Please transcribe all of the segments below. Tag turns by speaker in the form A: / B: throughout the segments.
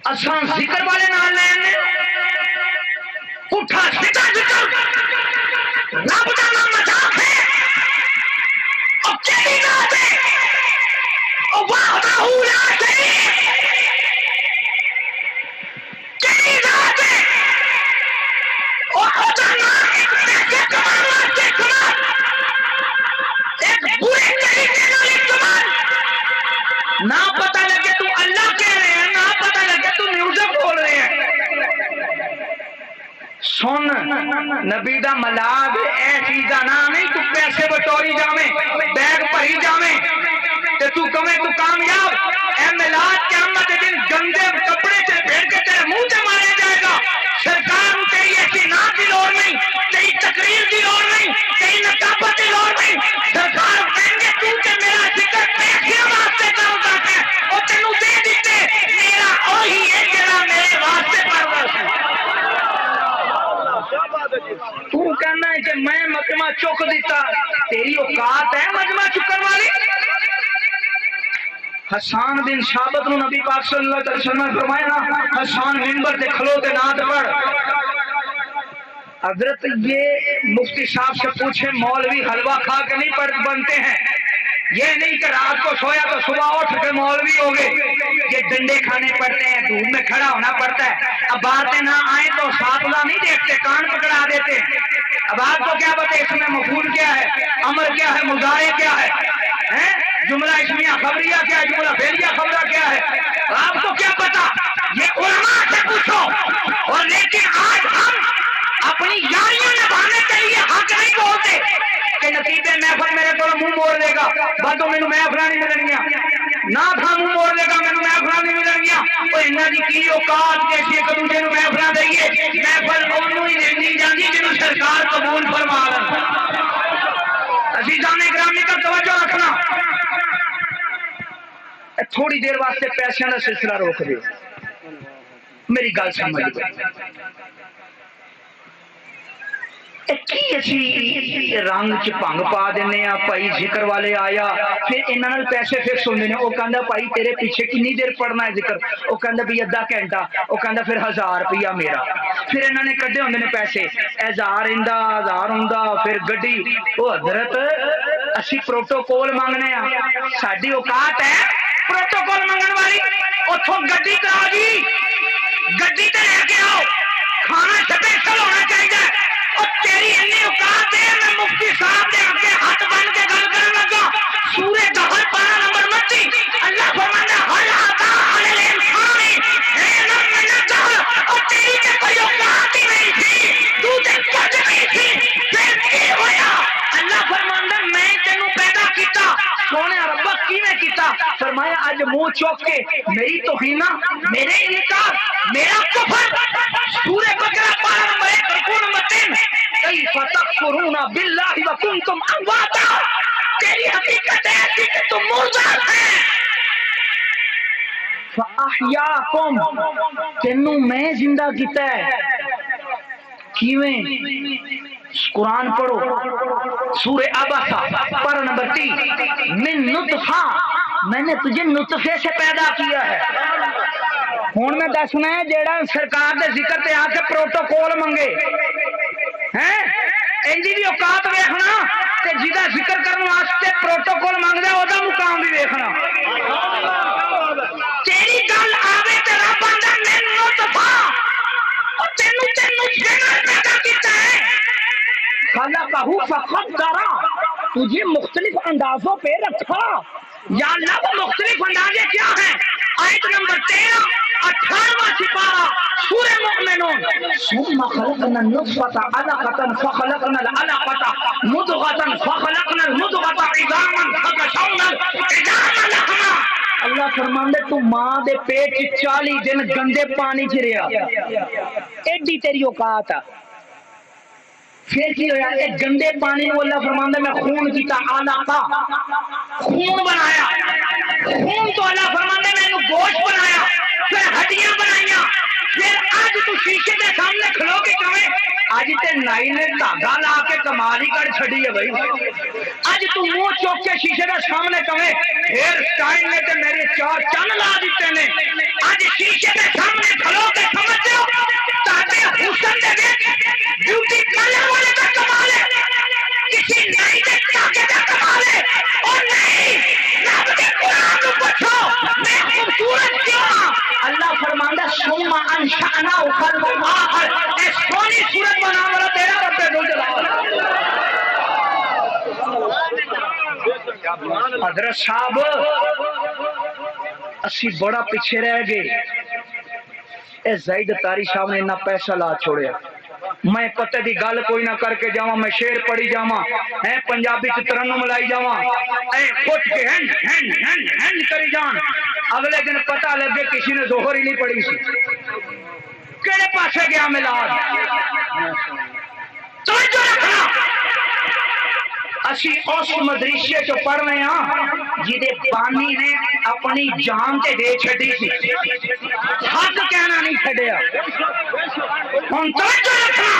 A: اساں ذکر والے نال لینے پٹھا سیدھا ذکر رب دا نام مذاق ہے اور کیڑی ذات ہے او وحدہ لا شریک کیڑی ذات ہے اور خدا نام ایک پیسے کمانے واسطے استعمال ایک برے طریقے نال استعمال نہ پتہ لگے تو اللہ کہہ رہے ہیں نہ پتہ لگے تو میوزک بول رہے ہیں سن نبی دا ملاد اے چیزاں نہ نہیں تو پیسے بٹوری جاویں بیگ بھری جاویں تے تو کمیں تو کامیاب اے ملاد قیامت دن گندے کپڑے سے پھیر کے تیرے منہ تے مارے جائے گا سرکار کو تیری ایسی نام کی لوڑ نہیں تیری تقریر کی لوڑ نہیں تیری نقابت کی لوڑ نہیں سرکار کہیں گے تو کہ میرا ذکر پیسے واسطے کرتا ہے اور تینوں دے دیتے میرا وہی ہے جڑا میرے واسطے پرورش ہے تو کہنا ہے کہ میں مجمع چک دیتا تیری اوقات ہے مجمع چکن والی حسان بن ثابت نو نبی پاک صلی اللہ علیہ وسلم نے فرمایا حسان منبر تے کھلو تے نعت پڑھ حضرت یہ مفتی صاحب سے پوچھے مولوی حلوہ کھا کے نہیں بنتے ہیں یہ نہیں کہ رات کو سویا تو صبح اٹھ کے مولوی ہو گئے یہ ڈنڈے کھانے پڑتے ہیں دھوپ میں کھڑا ہونا پڑتا ہے اب باتیں نہ آئیں تو ساتھلا نہیں دیکھتے کان پکڑا دیتے اب آپ کو کیا بتے اس میں مفعول کیا ہے امر کیا ہے مضارع کیا ہے جملہ اسمیہ خبریہ کیا ہے جملہ فعلیہ خبرہ کیا ہے آپ کو کیا پتا یہ علماء سے پوچھو اور لیکن آج ہم اپنی یاریاں نبھانے کے لیے حق نہیں بولتے کہ نتیجے محفل میرے کو منہ موڑ لے گا باتوں میں محفل نہیں ملن گیا نہ تھا منہ موڑ لے گا میں محفل نہیں ملن گیا تو انہاں دی کی اوقات جیسی ایک دوسرے نو محفل دئیے محفل اونوں ہی نہیں جاندی جنوں سرکار قبول فرما لے عزیزان گرامی کا توجہ رکھنا تھوڑی دیر واسطے پیسوں کا سلسلہ روک دے میری گل سمجھ لو رنگ چ بھنگ پا دینے بھائی ذکر والے آیا پھر انہاں نال پیسے فکس ہوندے نے او کہندا بھائی تیرے پیچھے کتنی دیر پڑھنا ہے ذکر او کہندا بھی آدھا گھنٹہ او کہندا پھر 1000 روپیہ میرا پھر انہاں نے کڈے ہوندے نے پیسے 1000 ایندا 1000 ہوندا پھر گڈی او حضرت اسی پروٹوکول مانگنے ہاں ساڈی اوقات ہے پروٹوکول منگن والی اوتھوں گڈی کرا جی گڈی تے لے کے آؤ کھانا سپیشل ہونا چاہیے اور تیری انی اوقات ہے میں مفتی صاحب دے آگے ہاتھ بن کے گل کرنے لگا سورہ دہل پارہ نمبر 29 اللہ فرماتا ہے حل عطا علی الانسان حین من الدہر اور تیری تے کوئی اوقات ہی نہیں تھی تو تے کچھ نہیں تھی پھر کی ہویا اللہ فرماتا ہے میں تینوں پیدا کیتا سونے ربا کیویں کیتا فرمایا اج منہ چوک کے میری توہین میرے انکار میرا کفر سورہ بقرہ پارہ نمبر 1 رکوع نمبر 3 کیف تکفرون باللہ وکنتم امواتا تیری حقیقت ہے کہ تم مردہ ہیں فاحیاکم تینوں میں زندہ کیتا ہے کیویں قرآن پڑھو سورہ عبسہ پارہ نمبر 3 من نطفہ میں نے تجھے نطفے سے پیدا کیا ہے ہوں میں دسنا ہے جیڑا سرکار دے ذکر تے آ کے پروٹوکول منگے ہیں انجی دی اوقات ویکھنا تے جدا ذکر کرن واسطے پروٹوکول منگدا او دا مقام بھی ویکھنا تیری گل آوے تے رب آندا میں نطفہ او تینوں نطفے نال پیدا کیتا ہے خلقہ فقدر تجھے مختلف اندازوں پہ رکھا یا اللہ وہ مختلف اندازے کیا ہیں آیت نمبر 13 18واں سپارہ سورہ مومنون ثم خلقنا النطفة علقة فخلقنا العلقة مضغة فخلقنا المضغة عظاما فكسونا العظام لحما اللہ فرماندے تو ماں دے پیٹ 40 دن گندے پانی چ رہیا ایڈی تیری اوقات ہے پھر کی ہویا ایک گندے پانی کو اللہ فرماندہ میں خون کیتا علاقہ خون بنایا خون تو اللہ فرماندہ میں انہوں گوشت بنایا پھر ہڈیاں بنائیاں پھر آج تو شیشے دے سامنے کھلو کے کمیں آج تے نائی نے دھاگا لا کے کمالی کر چھڑی ہے بھائی آج تو منہ چوک کے شیشے دے سامنے کمیں ہیئر سٹائل نے تے میرے 4 چن لا دیتے نے آج شیشے حضرت صاحب اسی بڑا پیچھے رہ گئے، اے زید تاری صاحب نے اتنا پیسہ لا چھوڑیا، میں پتے دی گل کوئی نہ کر کے جاواں، میں شعر پڑھی جاواں، اے پنجابی چ ترنم لائی جاواں، اے کھٹ کے ہن ہن ہن ہن کری جان، اگلے دن پتہ لگے کسی نے ظہر ہی نہیں پڑھی سی، کہڑے پاسے گیا میلاد؟ توجہ رکھنا، اسی اس مدرسے چ پڑھ رہے ہاں جہدے بانی نے اپنی جان تے دے چھڈی سی، حق کہنا نہیں چھڈیا۔ ہن توجہ رکھنا،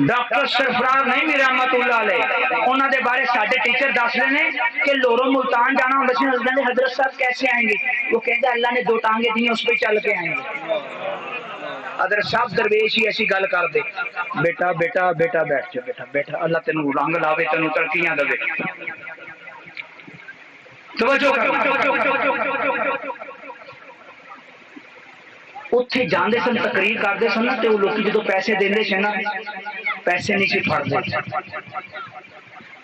A: ڈاکٹر سرفراز نہیں میرا رحمت اللہ علیہ، انہوں دے بارے ساڈے ٹیچر دس رہے ہیں کہ لورو ملتان جانا ہوندا سی، حضرت حضرت صاحب کیسے آئیں گے؟ وہ کہتے ہیں اللہ نے دو ٹانگیں دی ہیں اس پہ چل کے آئیں گے۔ حضرت صاحب درویش ہی ایسی گل کر دے، بیٹا بیٹا بیٹا بیٹھ جا، بیٹا بیٹا، اللہ تینوں رنگ لاوے، تینوں ترقیاں دے۔ توجہ کرو، اتنے جاندے سن تقریر کرتے سن نا، تو لوگ جدو پیسے دیندے سن نا، پیسے نہیں سی پھڑتے،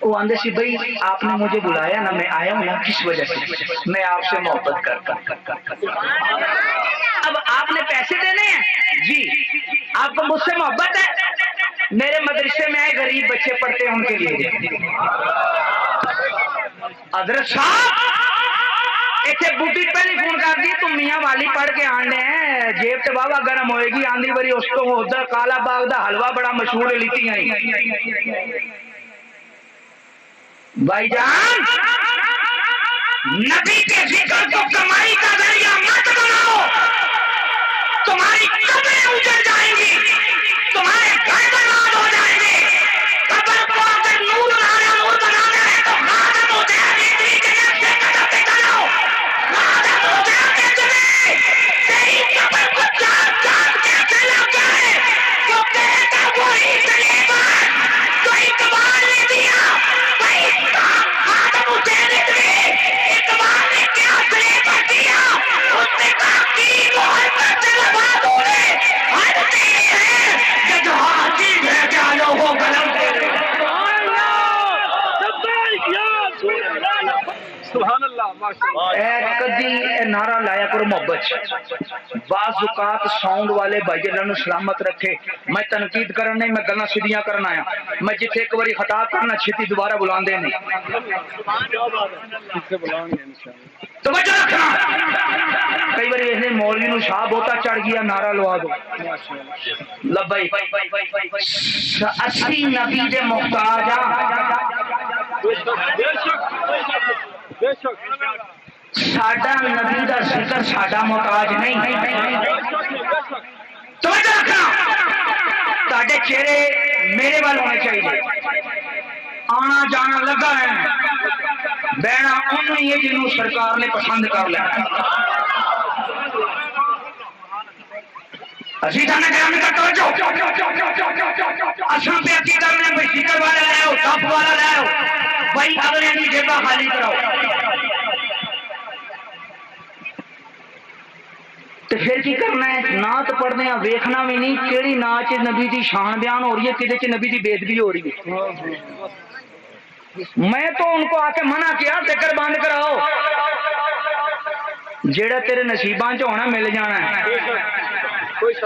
A: وہ آندے سی بھائی آپ نے مجھے بلایا نا، میں آیا ہوں نا کس وجہ سے؟ میں آپ سے محبت کرتا ہوں۔ اب آپ نے پیسے دینے ہیں جی، آپ کو مجھ سے محبت ہے، میرے مدرسے میں آئے غریب بچے پڑھتے ہیں ان کے لیے۔ حضرت صاحب ایتھے بڈھی پہلی فون کر دی، تم میاں والی پڑھ کے آنے ہیں، جیب تے بابا گرم ہوئے گی، آندھی بری اس کو ادھر کالا باغ دا حلوہ بڑا مشہور ہے، لیتی ہیں بھائی جان۔ نبی کے ذکر کو کمائی کا ذریعہ مت بناؤ، تمہاری قبریں اجڑ جائیں گی، تمہارے گھر برباد ہو جائیں گے۔ قبر کو اگر نور بنانا ہے تو خادم ہو جائے گی کے نقشے قدم پہ چلو، خادم ہو جائے تمہیں تیری قبر کو چار چاند کیسے لگ جائے، جو کہے گا وہی سلیمان، تو اقبال نے دیا بھائی خادم حسین اتنی، اقبال نے کیا سلیبر دیا، اس نے کہا کی محبت سے لبادوں نے ہر چیز ہے، جب ہر چیز ہے کیا لو ہو قلم تیرے۔
B: سبحان اللہ،
A: کدی نعرہ لایا کرو محبت، بعض اوقات ساؤنڈ والے بھائی اللہ سلامت رکھے، میں تنقید کرن نہیں، میں گلاں سیدھیاں کرنا آیا، میں جتھے ایک باری خطا کرنا چھتی دوبارہ بلان دے نہیں۔ توجہ رکھنا، کئی باری ایسے مولوی نو شاہ بوتا چڑھ گیا، نعرہ لوا دو لبائی، اسی نبی دے محتاج ساڈا نبی دا ذکر ساڈا محتاج نہیں۔ توجہ رکھنا، تاڈے چہرے میرے وال ہونے چاہیے، آنا جانا لگا ہے، بہنا انہوں ہی ہے جنہوں سرکار نے پسند کر لیا۔ اسی جانا گرامی کا توجہ، اساں پہ اکی کرنے بھائی ذکر والا لے آؤ، دپ والا لے آؤ، بھائی اگلے کی جگہ خالی کراؤ۔ تو پھر کی کرنا ہے؟ نعت پڑھنے ہیں، ویکھنا بھی نہیں کیڑی نعت نبی دی شان بیان ہو رہی ہے، کدے چ نبی دی بے ادبی ہو رہی ہے۔ میں تو ان کو آ کے منع کیا ذکر بند کراؤ، جیڑا تیرے نصیبان چ ہونا مل جانا ہے۔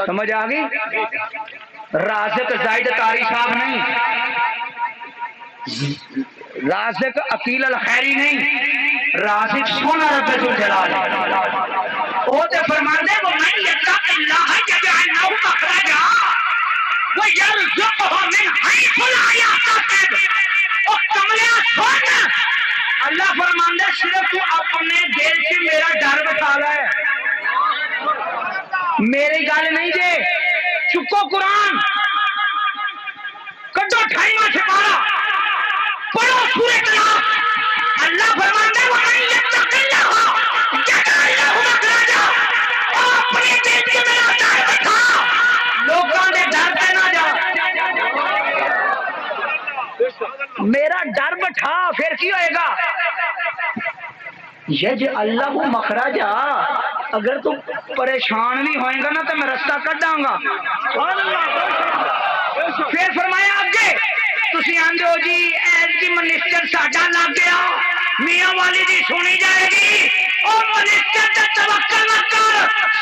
A: سمجھ آ گئی؟ رازق زائد تاری صاحب نہیں، رازق عقیل الخیری نہیں، رازق سونا رب الجلال وہ تے فرماندے وہ من یتق اللہ یجعل له مخرجا ویرزقه من حیث لا یحتسب۔ او کملیا سن، اللہ فرماندے صرف تو اپنے دل سے میرا ڈر بٹھا لے، میری گل نہیں جے، چکو قرآن کڈو 28واں سپارہ پڑھو سورۃ طلاق، اللہ فرماتا ہے وَمَن يَتَّقِ اللَّهَ يَجْعَل لَّهُ مَخْرَجًا، اپنے دل سے میرا ڈر بٹھا، لوگوں نے ڈر پہ نہ جا، میرا ڈر بٹھا، پھر کی ہوئے گا؟ یجعل لہ مخرجا، اگر تو پریشان بھی ہوئے گا نا تو میں رستہ کٹ داں گا۔ پھر فرمایا آگے تسی آندے ہو جی ایز کی منسٹر ساڈا لگ گیا میاں والی دی سنی جائے گی او منسٹر تے توکل نہ کر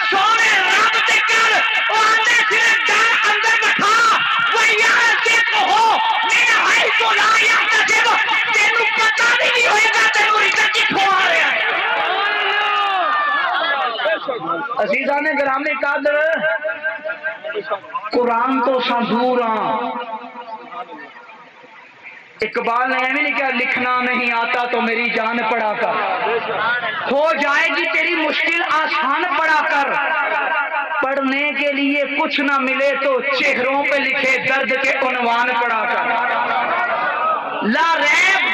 A: سونے رب تے کر او آندے صرف ڈر اندر بٹھا وہ یار سے کہو میں ہائی تو لا یا تجب تینو پتہ بھی نہیں ہوئے گا تینو رزق کتھوں آ رہا ہے عزیزان گرامی قدر قرآن تو دور ہاں اقبال نے ایویں نہیں کہا لکھنا نہیں آتا تو میری جان پڑھا کر ہو جائے گی تیری مشکل آسان پڑھا کر پڑھنے کے لیے کچھ نہ ملے تو چہروں پہ لکھے درد کے عنوان پڑھا کر لا ریب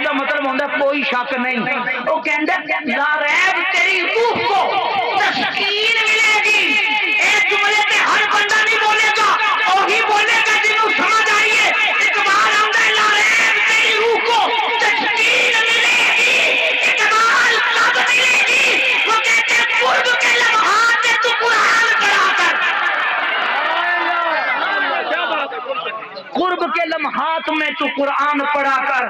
A: کا مطلب ہوتا ہے کوئی شک نہیں وہ کہندا لا ریب تیری روح کو تسکین ملے گی ایک جملے پہ ہر بندہ نہیں بولے گا وہی بولے گا جنہوں سمجھ آئیے اقبال آتا ہے لا ریب تیری روح کو تسکین ملے گی اقبال کب ملے گی وہ کہتے ہیں قرب کے لمحات میں تو قرآن پڑھا کر قرب کے لمحات میں تو قرآن پڑھا کر